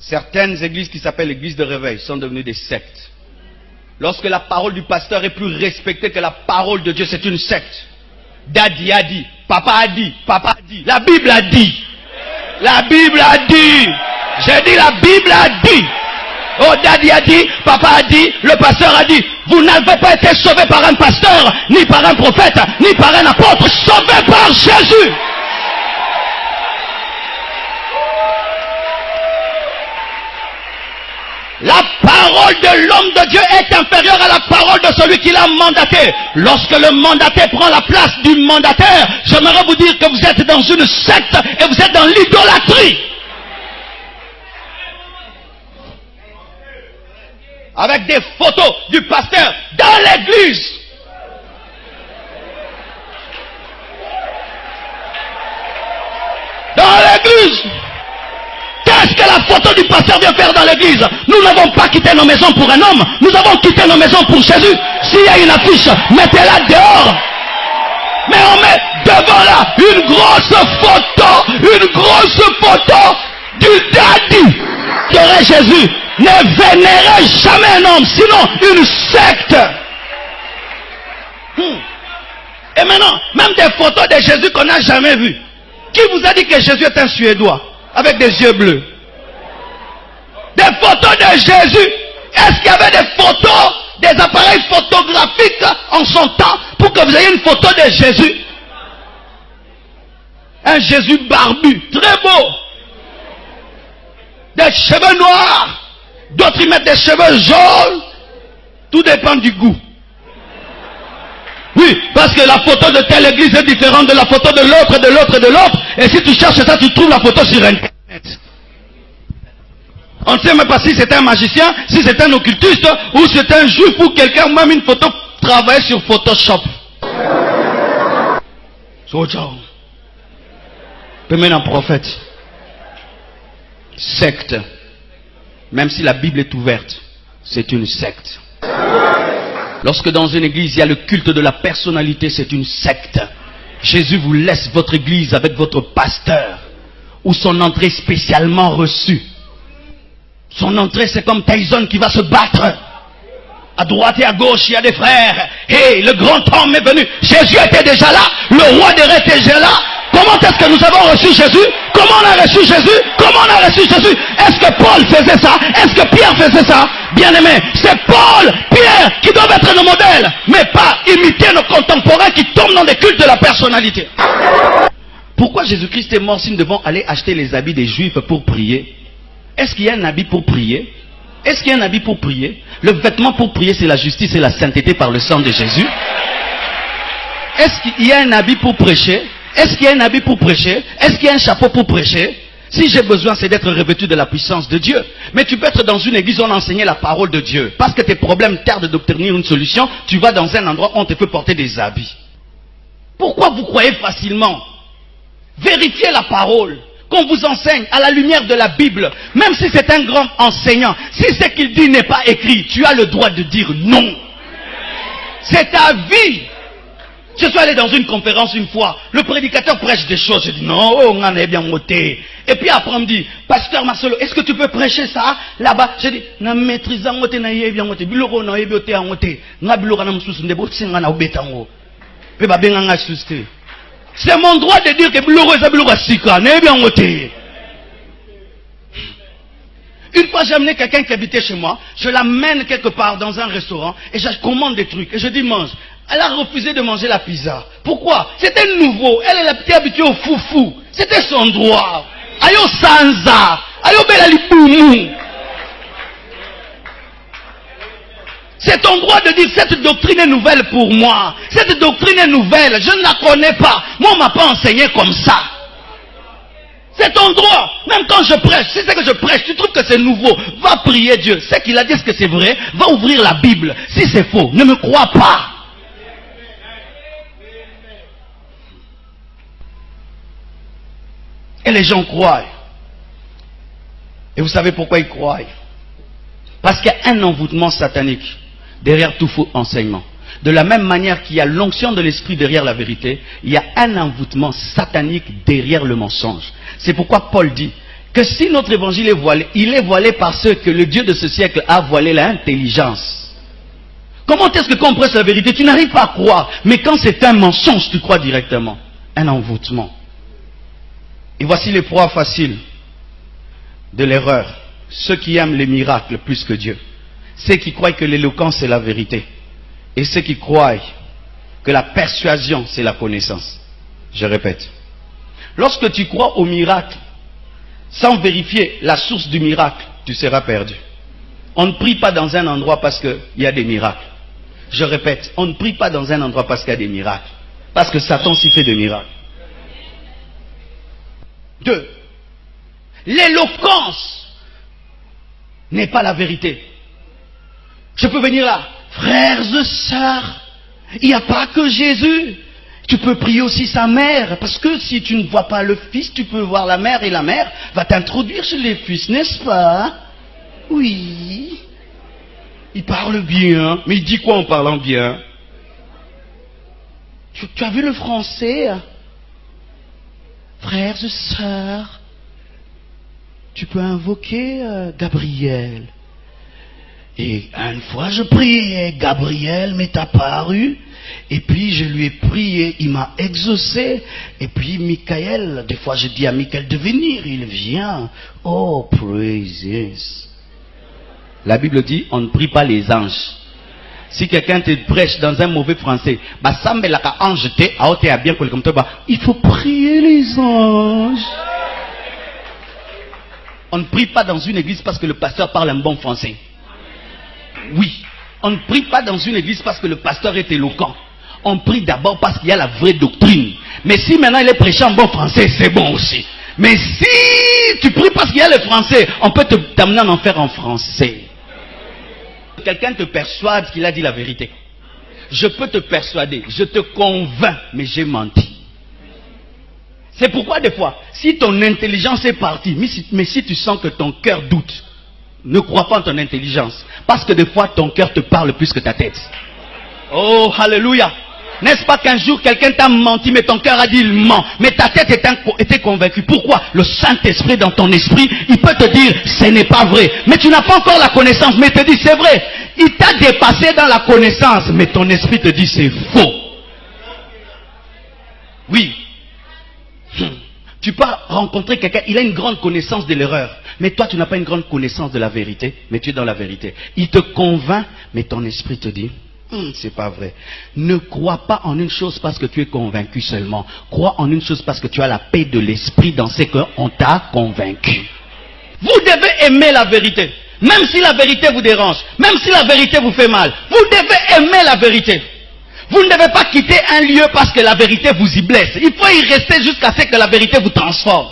Certaines églises qui s'appellent l'église de réveil sont devenues des sectes. Lorsque la parole du pasteur est plus respectée que la parole de Dieu, c'est une secte. Daddy a dit, papa a dit, papa a dit, la Bible a dit. La Bible a dit. J'ai dit la Bible a dit. Oh, Daddy a dit, papa a dit, le pasteur a dit. Vous n'avez pas été sauvé par un pasteur, ni par un prophète, ni par un apôtre, sauvé par Jésus. La parole de l'homme de Dieu est inférieure à la parole de celui qui l'a mandaté. Lorsque le mandaté prend la place du mandataire, j'aimerais vous dire que vous êtes dans une secte et vous êtes dans l'idolâtrie. Avec des photos du pasteur dans l'église. Dans l'église. Qu'est-ce que la photo du pasteur vient faire dans l'église? Nous n'avons pas quitté nos maisons pour un homme. Nous avons quitté nos maisons pour Jésus. S'il y a une affiche, mettez-la dehors. Mais on met devant là une grosse photo du daddy qui aurait Jésus. Ne vénérez jamais un homme, sinon une secte. Et maintenant, même des photos de Jésus qu'on n'a jamais vues. Qui vous a dit que Jésus est un Suédois avec des yeux bleus? Des photos de Jésus. Est-ce qu'il y avait des photos, des appareils photographiques en son temps pour que vous ayez une photo de Jésus? Un Jésus barbu, très beau. Des cheveux noirs. D'autres y mettent des cheveux jaunes. Tout dépend du goût. Oui, parce que la photo de telle église est différente de la photo de l'autre, de l'autre, de l'autre. Et si tu cherches ça, tu trouves la photo sur Internet. On ne sait même pas si c'est un magicien, si c'est un occultiste, ou c'est un juif, ou quelqu'un, même une photo travaille sur Photoshop. Même un prophète. Secte. Même si la Bible est ouverte, c'est une secte. Lorsque dans une église, il y a le culte de la personnalité, c'est une secte. Jésus vous laisse votre église avec votre pasteur, ou son entrée spécialement reçue. Son entrée, c'est comme Tyson qui va se battre. À droite et à gauche, il y a des frères. Et le grand homme est venu. Jésus était déjà là. Le roi des rois était déjà là. Comment est-ce que nous avons reçu Jésus? Comment on a reçu Jésus? Comment on a reçu Jésus? Est-ce que Paul faisait ça? Est-ce que Pierre faisait ça? Bien aimé, c'est Paul, Pierre qui doivent être nos modèles, mais pas imiter nos contemporains qui tombent dans des cultes de la personnalité. Pourquoi Jésus-Christ est mort si nous devons aller acheter les habits des Juifs pour prier? Est-ce qu'il y a un habit pour prier? Est-ce qu'il y a un habit pour prier? Le vêtement pour prier, c'est la justice et la sainteté par le sang de Jésus. Est-ce qu'il y a un habit pour prêcher? Est-ce qu'il y a un habit pour prêcher? Est-ce qu'il y a un chapeau pour prêcher? Si j'ai besoin, c'est d'être revêtu de la puissance de Dieu. Mais tu peux être dans une église où on enseignait la parole de Dieu. Parce que tes problèmes tardent d'obtenir une solution, tu vas dans un endroit où on te fait porter des habits. Pourquoi vous croyez facilement? Vérifiez la parole qu'on vous enseigne à la lumière de la Bible. Même si c'est un grand enseignant, si ce qu'il dit n'est pas écrit, tu as le droit de dire non. C'est ta vie. Je suis allé dans une conférence une fois, le prédicateur prêche des choses, je dis non, on en est bien monté. Et puis après on me dit, pasteur Marcelo, est-ce que tu peux prêcher ça là-bas? Je dis, na maîtrise en moté, na yé bien moté, biloko na yé bioté en moté, na biloko na msous ndebo tsinga na obetango. Pe ba benga nga susté. C'est mon droit de dire que biloko est biloko sika, na yé bien moté. Une fois j'ai amené quelqu'un qui habitait chez moi, je l'amène quelque part dans un restaurant et je commande des trucs et je dis mange. Elle a refusé de manger la pizza. Pourquoi? C'était nouveau. Elle était habituée au foufou. C'était son droit. Ayo sanza. Ayo belaliboumou. C'est ton droit de dire cette doctrine est nouvelle pour moi. Cette doctrine est nouvelle. Je ne la connais pas. Moi on ne m'a pas enseigné comme ça. C'est ton droit. Même quand je prêche, si c'est que je prêche, tu trouves que c'est nouveau, va prier Dieu. C'est qu'il a dit, est-ce que c'est vrai? Va ouvrir la Bible. Si c'est faux, ne me crois pas. Et les gens croient. Et vous savez pourquoi ils croient? Parce qu'il y a un envoûtement satanique derrière tout faux enseignement. De la même manière qu'il y a l'onction de l'esprit derrière la vérité, il y a un envoûtement satanique derrière le mensonge. C'est pourquoi Paul dit, que si notre évangile est voilé, il est voilé parce que le Dieu de ce siècle a voilé l'intelligence. Comment est-ce que quand on prêche la vérité, tu n'arrives pas à croire, mais quand c'est un mensonge, tu crois directement. Un envoûtement. Et voici les proies faciles de l'erreur. Ceux qui aiment les miracles plus que Dieu. Ceux qui croient que l'éloquence c'est la vérité. Et ceux qui croient que la persuasion c'est la connaissance. Je répète. Lorsque tu crois au miracle, sans vérifier la source du miracle, tu seras perdu. On ne prie pas dans un endroit parce qu'il y a des miracles. Je répète, on ne prie pas dans un endroit parce qu'il y a des miracles. Parce que Satan s'y fait des miracles. 2. L'éloquence n'est pas la vérité. Je peux venir là, frères et sœurs, il n'y a pas que Jésus. Tu peux prier aussi sa mère, parce que si tu ne vois pas le fils, tu peux voir la mère, et la mère va t'introduire chez les fils, n'est-ce pas? Oui. Il parle bien, mais il dit quoi en parlant bien? Tu as vu le français? Frères et sœurs, tu peux invoquer Gabriel. Et une fois je priais, Gabriel m'est apparu, et puis je lui ai prié, il m'a exaucé, et puis Michael, des fois je dis à Michael de venir, il vient. Oh, praises. La Bible dit, on ne prie pas les anges. Si quelqu'un te prêche dans un mauvais français, il faut prier les anges. On ne prie pas dans une église parce que le pasteur parle un bon français. Oui, on ne prie pas dans une église parce que le pasteur est éloquent. On prie d'abord parce qu'il y a la vraie doctrine. Mais si maintenant il est prêché en bon français, c'est bon aussi. Mais si tu pries parce qu'il y a le français, on peut t'amener en enfer en français. Quelqu'un te persuade qu'il a dit la vérité. Je peux te persuader, je te convainc, mais j'ai menti. C'est pourquoi des fois, si ton intelligence est partie, mais si tu sens que ton cœur doute, ne crois pas en ton intelligence. Parce que des fois, ton cœur te parle plus que ta tête. Oh, alléluia. N'est-ce pas qu'un jour, quelqu'un t'a menti, mais ton cœur a dit il ment. Mais ta tête était convaincue. Pourquoi? Le Saint-Esprit dans ton esprit, il peut te dire, ce n'est pas vrai. Mais tu n'as pas encore la connaissance, mais il te dit, c'est vrai. Il t'a dépassé dans la connaissance, mais ton esprit te dit, c'est faux. Oui. Tu peux rencontrer quelqu'un, il a une grande connaissance de l'erreur. Mais toi, tu n'as pas une grande connaissance de la vérité, mais tu es dans la vérité. Il te convainc, mais ton esprit te dit, c'est pas vrai. Ne crois pas en une chose parce que tu es convaincu seulement. Crois en une chose parce que tu as la paix de l'esprit dans ce qu'on t'a convaincu. Vous devez aimer la vérité. Même si la vérité vous dérange, même si la vérité vous fait mal, vous devez aimer la vérité. Vous ne devez pas quitter un lieu parce que la vérité vous y blesse. Il faut y rester jusqu'à ce que la vérité vous transforme.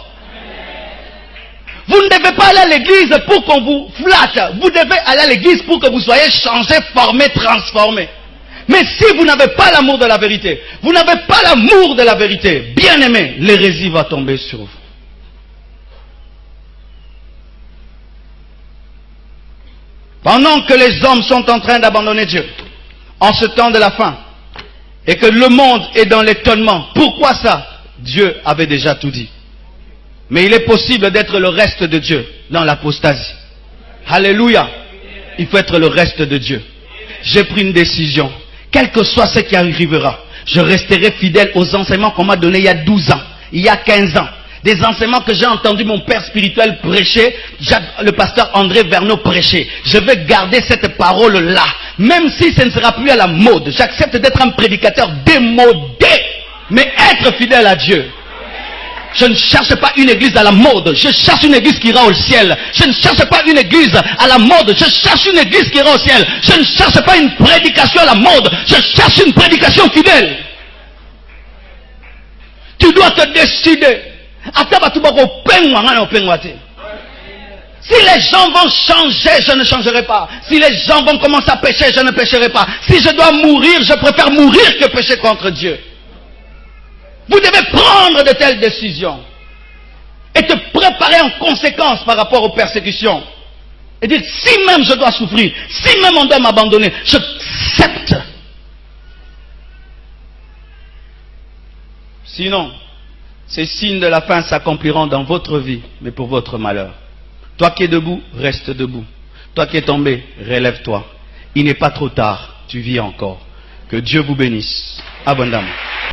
Vous ne devez pas aller à l'église pour qu'on vous flatte. Vous devez aller à l'église pour que vous soyez changé, formé, transformé. Mais si vous n'avez pas l'amour de la vérité, vous n'avez pas l'amour de la vérité, bien aimé, l'hérésie va tomber sur vous. Pendant que les hommes sont en train d'abandonner Dieu, en ce temps de la fin, et que le monde est dans l'étonnement, pourquoi ça? Dieu avait déjà tout dit. Mais il est possible d'être le reste de Dieu dans l'apostasie. Alléluia. Il faut être le reste de Dieu. J'ai pris une décision. Quel que soit ce qui arrivera, je resterai fidèle aux enseignements qu'on m'a donnés il y a 12 ans, il y a 15 ans. Des enseignements que j'ai entendu mon père spirituel prêcher, le pasteur André Verneau prêcher. Je vais garder cette parole-là. Même si ce ne sera plus à la mode. J'accepte d'être un prédicateur démodé. Mais être fidèle à Dieu. Je ne cherche pas une église à la mode. Je cherche une église qui ira au ciel. Je ne cherche pas une église à la mode. Je cherche une église qui ira au ciel. Je ne cherche pas une prédication à la mode. Je cherche une prédication fidèle. Tu dois te décider. Si les gens vont changer, je ne changerai pas. Si les gens vont commencer à pécher, je ne pécherai pas. Si je dois mourir, je préfère mourir que pécher contre Dieu. Vous devez prendre de telles décisions et te préparer en conséquence par rapport aux persécutions. Et dire, si même je dois souffrir, si même on doit m'abandonner, j'accepte. Sinon, Ces signes de la fin s'accompliront dans votre vie, mais pour votre malheur. Toi qui es debout, reste debout. Toi qui es tombé, relève-toi. Il n'est pas trop tard, tu vis encore. Que Dieu vous bénisse abondamment.